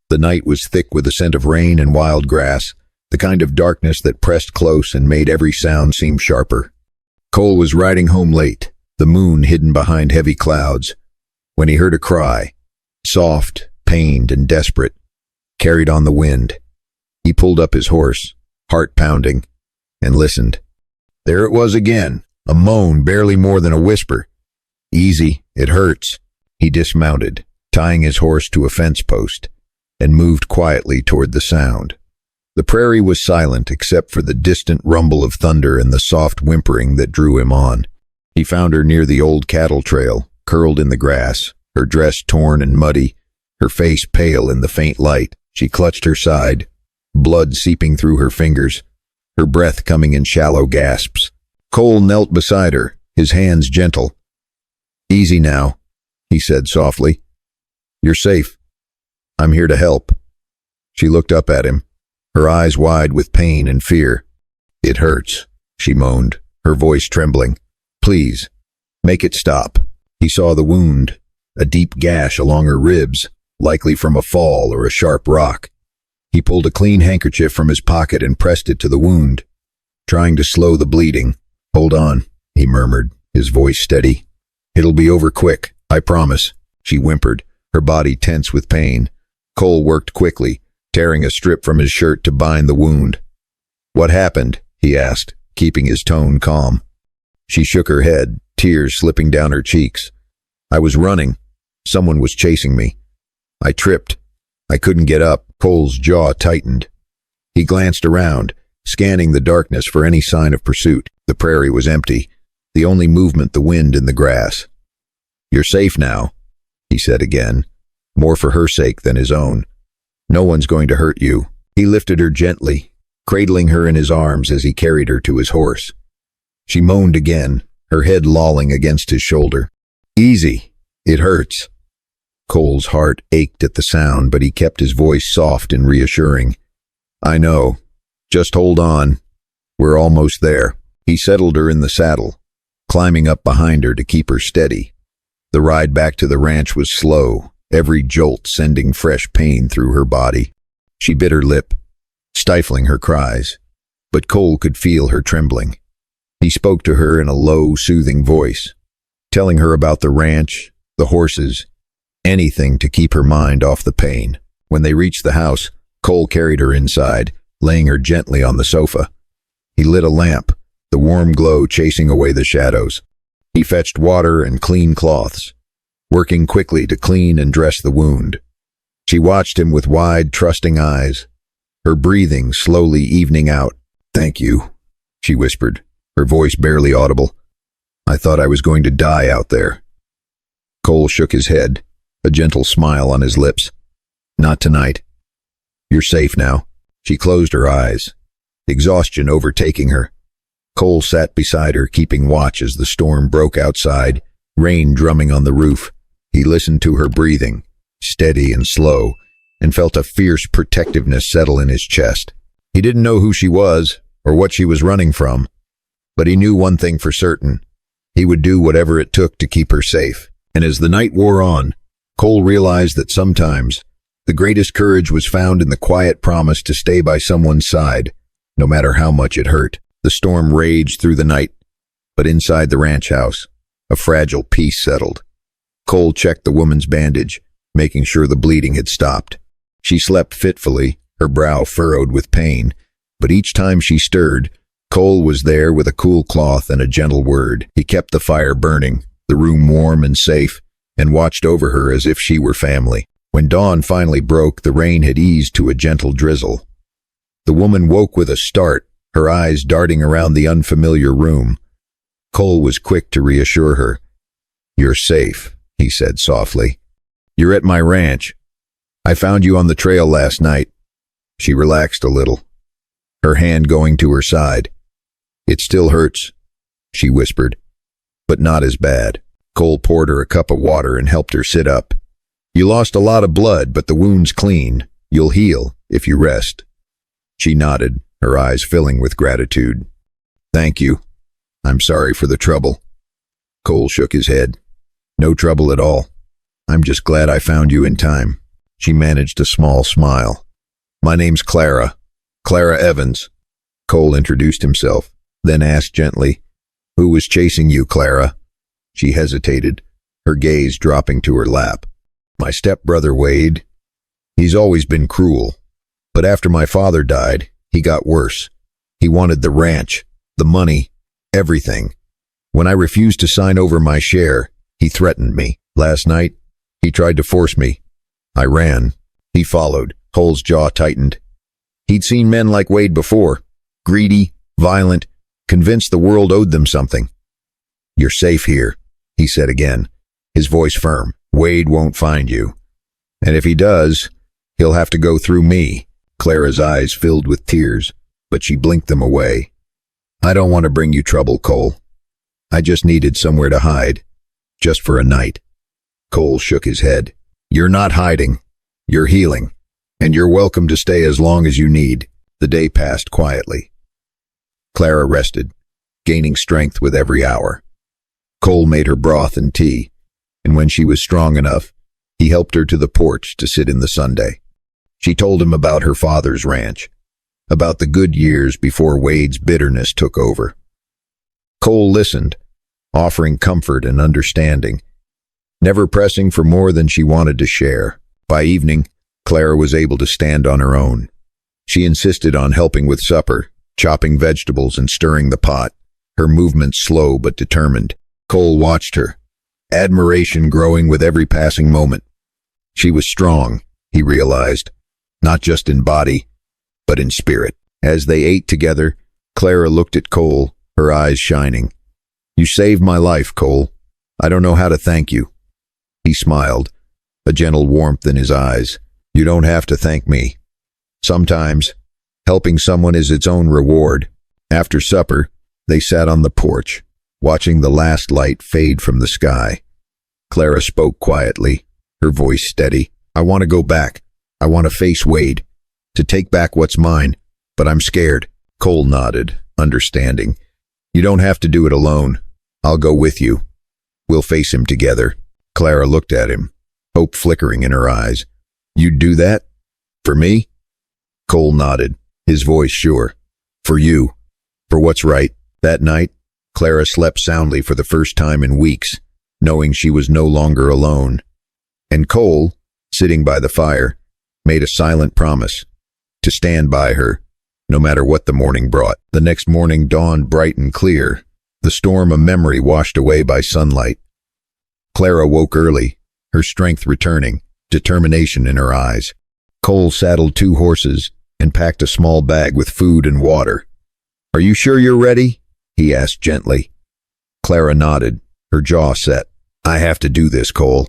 The night was thick with the scent of rain and wild grass, the kind of darkness that pressed close and made every sound seem sharper. Cole was riding home late, the moon hidden behind heavy clouds, when he heard a cry, soft, pained, and desperate, carried on the wind. He pulled up his horse, heart pounding, and listened. There it was again, a moan barely more than a whisper. Easy, it hurts. He dismounted, tying his horse to a fence post, and moved quietly toward the sound. The prairie was silent except for the distant rumble of thunder and the soft whimpering that drew him on. He found her near the old cattle trail, curled in the grass, her dress torn and muddy, her face pale in the faint light. She clutched her side, blood seeping through her fingers, her breath coming in shallow gasps. Cole knelt beside her, his hands gentle. Easy now, he said softly. You're safe. I'm here to help. She looked up at him, her eyes wide with pain and fear. It hurts, she moaned, her voice trembling. Please, make it stop. He saw the wound, a deep gash along her ribs, likely from a fall or a sharp rock. He pulled a clean handkerchief from his pocket and pressed it to the wound, trying to slow the bleeding. Hold on, he murmured, his voice steady. It'll be over quick, I promise, she whimpered, her body tense with pain. Cole worked quickly, tearing a strip from his shirt to bind the wound. What happened? He asked, keeping his tone calm. She shook her head, tears slipping down her cheeks. I was running. Someone was chasing me. I tripped. I couldn't get up. Cole's jaw tightened. He glanced around, scanning the darkness for any sign of pursuit. The prairie was empty, the only movement the wind in the grass. You're safe now, he said again, more for her sake than his own. No one's going to hurt you. He lifted her gently, cradling her in his arms as he carried her to his horse. She moaned again, her head lolling against his shoulder. Easy. It hurts. Cole's heart ached at the sound, but he kept his voice soft and reassuring. I know. Just hold on. We're almost there. He settled her in the saddle, climbing up behind her to keep her steady. The ride back to the ranch was slow, every jolt sending fresh pain through her body. She bit her lip, stifling her cries, but Cole could feel her trembling. He spoke to her in a low, soothing voice, telling her about the ranch, the horses, anything to keep her mind off the pain. When they reached the house, Cole carried her inside, laying her gently on the sofa. He lit a lamp, the warm glow chasing away the shadows. He fetched water and clean cloths, working quickly to clean and dress the wound. She watched him with wide, trusting eyes, her breathing slowly evening out. Thank you, she whispered, her voice barely audible. I thought I was going to die out there. Cole shook his head, a gentle smile on his lips. Not tonight. You're safe now. She closed her eyes, exhaustion overtaking her. Cole sat beside her, keeping watch as the storm broke outside, rain drumming on the roof. He listened to her breathing, steady and slow, and felt a fierce protectiveness settle in his chest. He didn't know who she was or what she was running from, but he knew one thing for certain. He would do whatever it took to keep her safe. And as the night wore on, Cole realized that sometimes the greatest courage was found in the quiet promise to stay by someone's side, no matter how much it hurt. The storm raged through the night, but inside the ranch house, a fragile peace settled. Cole checked the woman's bandage, making sure the bleeding had stopped. She slept fitfully, her brow furrowed with pain, but each time she stirred, Cole was there with a cool cloth and a gentle word. He kept the fire burning, the room warm and safe, and watched over her as if she were family. When dawn finally broke, the rain had eased to a gentle drizzle. The woman woke with a start, her eyes darting around the unfamiliar room. Cole was quick to reassure her. You're safe, he said softly. You're at my ranch. I found you on the trail last night. She relaxed a little, her hand going to her side. It still hurts, she whispered, but not as bad. Cole poured her a cup of water and helped her sit up. You lost a lot of blood, but the wound's clean. You'll heal if you rest. She nodded, her eyes filling with gratitude. Thank you. I'm sorry for the trouble. Cole shook his head. No trouble at all. I'm just glad I found you in time. She managed a small smile. "My name's Clara. Clara Evans." Cole introduced himself, then asked gently, "Who was chasing you, Clara?" She hesitated, her gaze dropping to her lap. "My stepbrother, Wade. He's always been cruel. But after my father died, he got worse. He wanted the ranch, the money, everything. When I refused to sign over my share, he threatened me. Last night, he tried to force me. I ran. He followed." Cole's jaw tightened. He'd seen men like Wade before, greedy, violent, convinced the world owed them something. "You're safe here," he said again, his voice firm. "Wade won't find you. And if he does, he'll have to go through me." Clara's eyes filled with tears, but she blinked them away. "I don't want to bring you trouble, Cole. I just needed somewhere to hide, just for a night." Cole shook his head. "You're not hiding. You're healing. And you're welcome to stay as long as you need." The day passed quietly. Clara rested, gaining strength with every hour. Cole made her broth and tea, and when she was strong enough, he helped her to the porch to sit in the sundae. She told him about her father's ranch, about the good years before Wade's bitterness took over. Cole listened, offering comfort and understanding, never pressing for more than she wanted to share. By evening, Clara was able to stand on her own. She insisted on helping with supper, chopping vegetables and stirring the pot, her movements slow but determined. Cole watched her, admiration growing with every passing moment. She was strong, he realized, not just in body, but in spirit. As they ate together, Clara looked at Cole, her eyes shining. "You saved my life, Cole. I don't know how to thank you." He smiled, a gentle warmth in his eyes. "You don't have to thank me. Sometimes, helping someone is its own reward." After supper, they sat on the porch, watching the last light fade from the sky. Clara spoke quietly, her voice steady. "I want to go back. I want to face Wade, to take back what's mine, but I'm scared." Cole nodded, understanding. "You don't have to do it alone. I'll go with you. We'll face him together." Clara looked at him, hope flickering in her eyes. "You'd do that? For me?" Cole nodded, his voice sure. "For you. For what's right." That night, Clara slept soundly for the first time in weeks, knowing she was no longer alone. And Cole, sitting by the fire, made a silent promise to stand by her, no matter what the morning brought. The next morning dawned bright and clear, the storm of memory washed away by sunlight. Clara woke early, her strength returning, determination in her eyes. Cole saddled 2 horses and packed a small bag with food and water. "Are you sure you're ready?" he asked gently. Clara nodded, her jaw set. "I have to do this, Cole.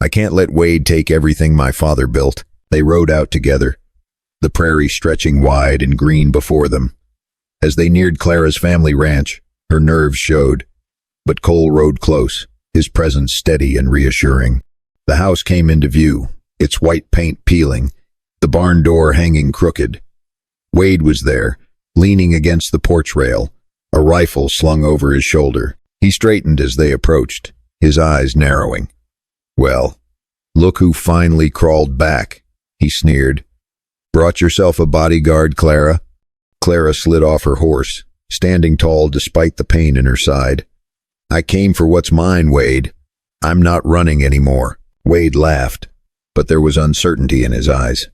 I can't let Wade take everything my father built." They rode out together, the prairie stretching wide and green before them. As they neared Clara's family ranch, her nerves showed, but Cole rode close, his presence steady and reassuring. The house came into view, its white paint peeling, the barn door hanging crooked. Wade was there, leaning against the porch rail, a rifle slung over his shoulder. He straightened as they approached, his eyes narrowing. "Well, look who finally crawled back," he sneered. "Brought yourself a bodyguard, Clara?" Clara slid off her horse, standing tall despite the pain in her side. "I came for what's mine, Wade. I'm not running anymore." Wade laughed, but there was uncertainty in his eyes.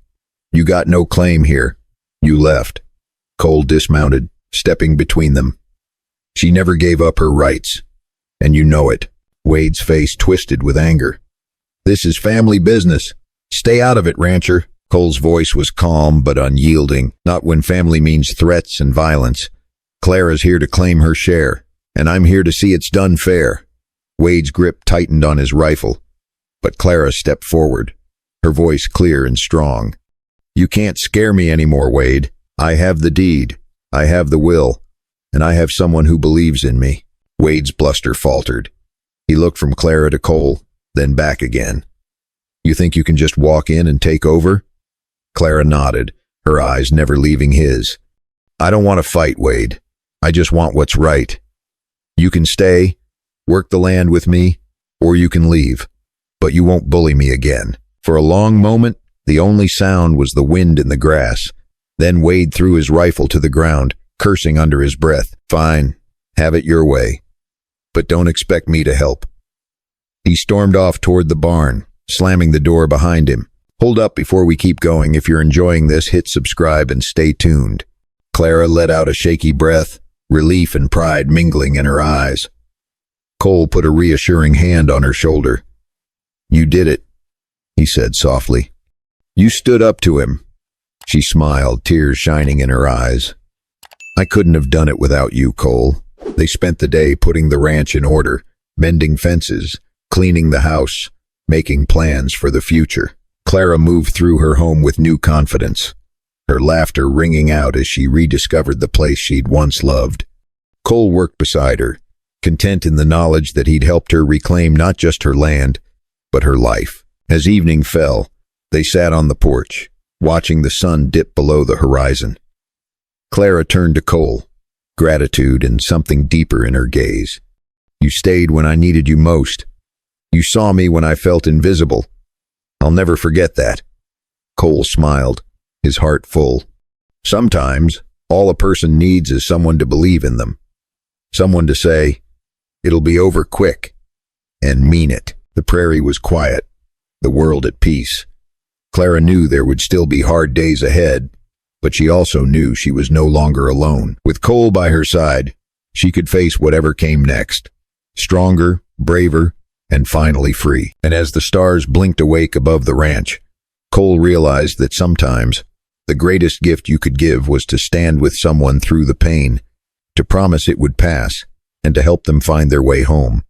"You got no claim here. You left." Cole dismounted, stepping between them. "She never gave up her rights, and you know it." Wade's face twisted with anger. "This is family business. Stay out of it, rancher." Cole's voice was calm but unyielding, not when family means threats and violence. "Clara's here to claim her share, and I'm here to see it's done fair." Wade's grip tightened on his rifle, but Clara stepped forward, her voice clear and strong. "You can't scare me anymore, Wade. I have the deed, I have the will, and I have someone who believes in me." Wade's bluster faltered. He looked from Clara to Cole, then back again. "You think you can just walk in and take over?" Clara nodded, her eyes never leaving his. "I don't want to fight, Wade. I just want what's right. You can stay, work the land with me, or you can leave, but you won't bully me again." For a long moment, The only sound was the wind in the grass. Then Wade threw his rifle to the ground, cursing under his breath. "Fine, have it your way. But don't expect me to help." He stormed off toward the barn, slamming the door behind him. Hold up before we keep going. If you're enjoying this, hit subscribe and stay tuned. Clara let out a shaky breath, relief and pride mingling in her eyes. Cole put a reassuring hand on her shoulder. "You did it," he said softly. "You stood up to him." She smiled, tears shining in her eyes. "I couldn't have done it without you, Cole." They spent the day putting the ranch in order, mending fences, cleaning the house, making plans for the future. Clara moved through her home with new confidence, her laughter ringing out as she rediscovered the place she'd once loved. Cole worked beside her, content in the knowledge that he'd helped her reclaim not just her land, but her life. As evening fell, they sat on the porch, watching the sun dip below the horizon. Clara turned to Cole, gratitude and something deeper in her gaze. "You stayed when I needed you most. You saw me when I felt invisible. I'll never forget that." Cole smiled, his heart full. Sometimes, all a person needs is someone to believe in them. Someone to say, "It'll be over quick," and mean it. The prairie was quiet, the world at peace. Clara knew there would still be hard days ahead, but she also knew she was no longer alone. With Cole by her side, she could face whatever came next. Stronger, braver, and finally free. And as the stars blinked awake above the ranch, Cole realized that sometimes the greatest gift you could give was to stand with someone through the pain, to promise it would pass, and to help them find their way home.